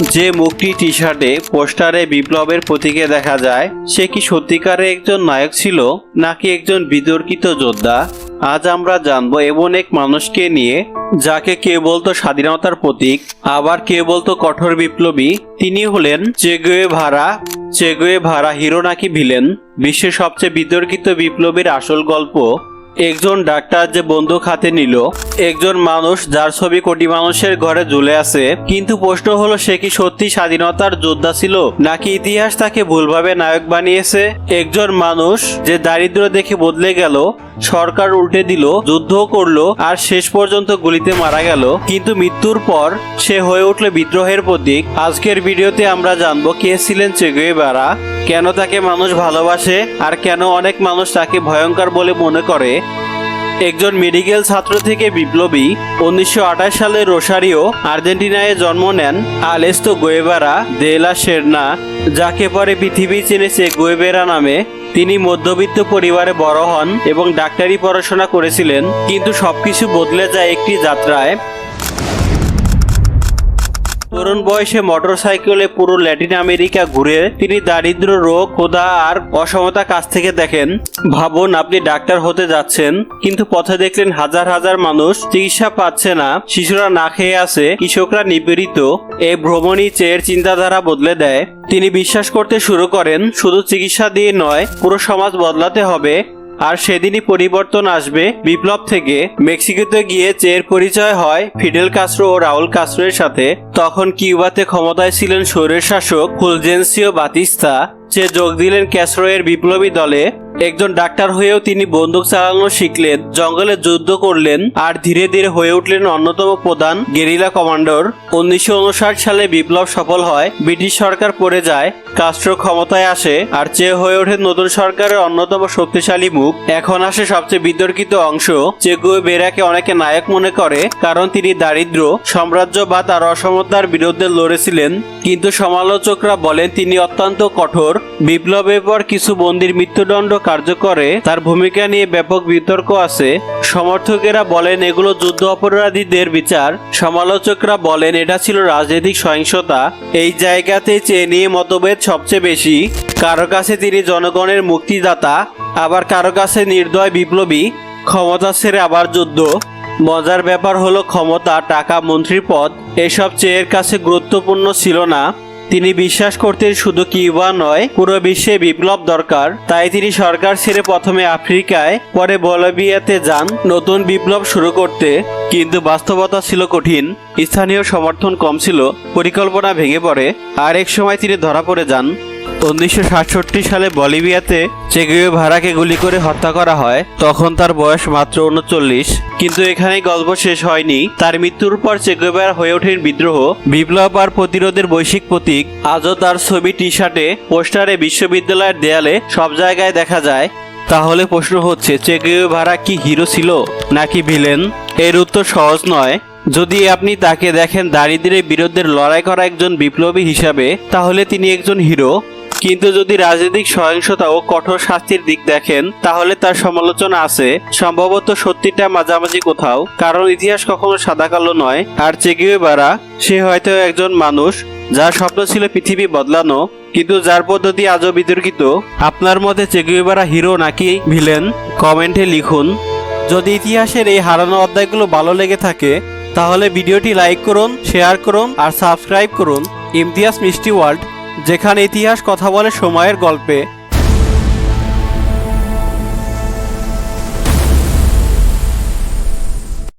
যে মুখটি টি শার্টে পোস্টারে বিপ্লবের প্রতীকে দেখা যায় সে কি সত্যিকারে একজন নায়ক ছিল নাকি একজন বিতর্কিত যোদ্ধা? আজ আমরা জানবো এমন এক মানুষকে নিয়ে যাকে কেউ বলতো স্বাধীনতার প্রতীক, আবার কেউ বলতো কঠোর বিপ্লবী। তিনি হলেন চে গুয়েভারা। চে গুয়েভারা হিরো নাকি ভিলেন? বিশ্বের সবচেয়ে বিতর্কিত বিপ্লবীর আসল গল্প। একজন ডাক্তার যে বন্দুক হাতে নিল, একজন মানুষ যার ছবি কোটি মানুষের ঘরে ঝুলে আছে। কিন্তু প্রশ্ন হলো, সে কি সত্যি স্বাধীনতার যোদ্ধা ছিল নাকি ইতিহাস তাকে ভুলভাবে নায়ক বানিয়েছে? একজন মানুষ যে দারিদ্র দেখে বদলে গেল, সরকার উল্টে দিল, যুদ্ধ করলো আর শেষ পর্যন্ত গুলিতে মারা গেল, কিন্তু মৃত্যুর পর সে হয়ে উঠল বিদ্রোহের প্রতীক। আজকের ভিডিওতে আমরা জানবো কে ছিলেন চে গুয়েভারা, কেন তাকে মানুষ ভালোবাসে আর কেন অনেক মানুষ তাকে ভয়ঙ্কর বলে মনে করে। একজন মেডিকেল ছাত্র থেকে বিপ্লবী, 1928 সালে রোসারিও আর্জেন্টিনায় জন্ম নেন আলেস্তো গুয়েভারা দে লা সেরনা, যাকে পরে পৃথিবী চিনেছে গুয়েভারা নামে। তিনি মধ্যবিত্ত পরিবারে বড় হন এবং ডাক্তারি পড়াশোনা করেছিলেন, কিন্তু সবকিছু বদলে যায় একটি যাত্রায়। তরুণ বয়সে মোটরসাইকেলে পুরো ল্যাটিন আমেরিকা ঘুরে তিনি দারিদ্র, রোগ, ক্ষুধা আর অসমতা কাছ থেকে দেখেন। ভাবুন, আপনি ডাক্তার হতে যাচ্ছেন, কিন্তু পথে দেখলেন হাজার হাজার মানুষ চিকিৎসা পাচ্ছে না, শিশুরা না খেয়ে আছে, কৃষকরা নিপীড়িত। এই ভ্রমণই চেয়ের চিন্তাধারা বদলে দেয়। তিনি বিশ্বাস করতে শুরু করেন শুধু চিকিৎসা দিয়ে নয়, পুরো সমাজ বদলাতে হবে। আর সেদিনই পরিবর্তন আসবে বিপ্লব থেকে। মেক্সিকোতে গিয়ে চের পরিচয় হয় ফিডেল কাস্ট্রো ও রাউল কাস্ট্রোর সাথে। তখন কিউবাতে ক্ষমতায় ছিলেন স্বৈরশাসক ফুলজেন্সিও বাতিস্তা। চে যোগ দিলেন ক্যাস্ট্রোয়ের বিপ্লবী দলে। একজন ডাক্তার হয়েও তিনি বন্দুক চালানো শিখলেন, জঙ্গলে যুদ্ধ করলেন আর ধীরে ধীরে হয়ে উঠলেন অন্যতম প্রধান গেরিলা কমান্ডার। 1959 সালে বিপ্লব সফল হয়, ব্রিটিশ সরকার পড়ে যায়, কাস্ট্রো ক্ষমতায় আসে আর চে হয়ে ওঠে নতুন সরকারের অন্যতম শক্তিশালী মুখ। এখন আসে সবচেয়ে বিতর্কিত অংশ। চে গুয়েভারাকে অনেকে নায়ক মনে করে কারণ তিনি দারিদ্র, সাম্রাজ্যবাদ আর অসমতার বিরুদ্ধে লড়েছিলেন, কিন্তু সমালোচকরা বলেন তিনি অত্যন্ত কঠোর। বিপ্লবের পর কিছু বন্দীর মৃত্যুদণ্ড কার্যকরে তার ভূমিকা নিয়ে ব্যাপক বিতর্ক আছে। সমর্থকেরা বলেন এগুলো যুদ্ধ অপরাধীদের বিচার, সমালোচকরা বলেন এটা ছিল রাজনৈতিক সহিংসতা। এই জায়গাতে চে নিয়ে মতভেদ সবচেয়ে বেশি। কারো কাছে তিনি জনগণের মুক্তিদাতা, আবার কারো কাছে নির্দয় বিপ্লবী, ক্ষমতা ছেড়ে আবার যুদ্ধ। মজার ব্যাপার হলো ক্ষমতা, টাকা, মন্ত্রীর পদ এসব চেয়ের কাছে গুরুত্বপূর্ণ ছিল না। তিনি বিশ্বাস করতেন শুধু কিউবা নয়, পুরো বিশ্বে বিপ্লব দরকার। তাই তিনি সরকার ছেড়ে প্রথমে আফ্রিকায়, পরে বলিভিয়াতে যান নতুন বিপ্লব শুরু করতে। কিন্তু বাস্তবতা ছিল কঠিন, স্থানীয় সমর্থন কম ছিল, পরিকল্পনা ভেঙে পড়ে আর এক সময় তিনি ধরা পড়ে যান। 1967 সালে বলিভিয়াতে চে গুয়েভারাকে গুলি করে হত্যা করা হয়। তখন তার বয়স মাত্র 39। কিন্তু এখানেই গল্প শেষ হয়নি। তার মৃত্যুর পর চে গুয়েভারা হয়ে ওঠেন বিদ্রোহ, বিপ্লব আর প্রতিরোধের বৈশ্বিক প্রতীক। আজও তার ছবি টি শার্টে, পোস্টারে, বিশ্ববিদ্যালয়ের দেয়ালে সব জায়গায় দেখা যায়। তাহলে প্রশ্ন হচ্ছে, চে গুয়েভারা কি হিরো ছিল নাকি ভিলেন? এর উত্তর সহজ নয়। যদি আপনি তাকে দেখেন দারিদ্র্যের বিরুদ্ধে লড়াই করা একজন বিপ্লবী হিসাবে, তাহলে তিনি একজন হিরো। কিন্তু যদি রাজনৈতিক সহিংসতা ও কঠোর শাস্তির দিক দেখেন, তাহলে তার সমালোচনা আছে। সম্ভবত সত্যিটা মাঝামাঝি কোথাও, কারণ ইতিহাস কখনো সাদা কালো নয়। আর চে গুয়েভারা, সে হয়তো একজন মানুষ যার স্বপ্ন ছিল পৃথিবী বদলানো, কিন্তু যার পদ্ধতি আজও বিতর্কিত। আপনার মতে চে গুয়েভারা হিরো নাকি ভিলেন? কমেন্টে লিখুন। যদি ইতিহাসের এই হারানো অধ্যায়গুলো ভালো লেগে থাকে, তাহলে ভিডিওটি লাইক করুন, শেয়ার করুন আর সাবস্ক্রাইব করুন ইমতিয়াজ মিষ্টি ওয়ার্ল্ড, যেখানে ইতিহাস কথা বলে সময়ের গল্পে।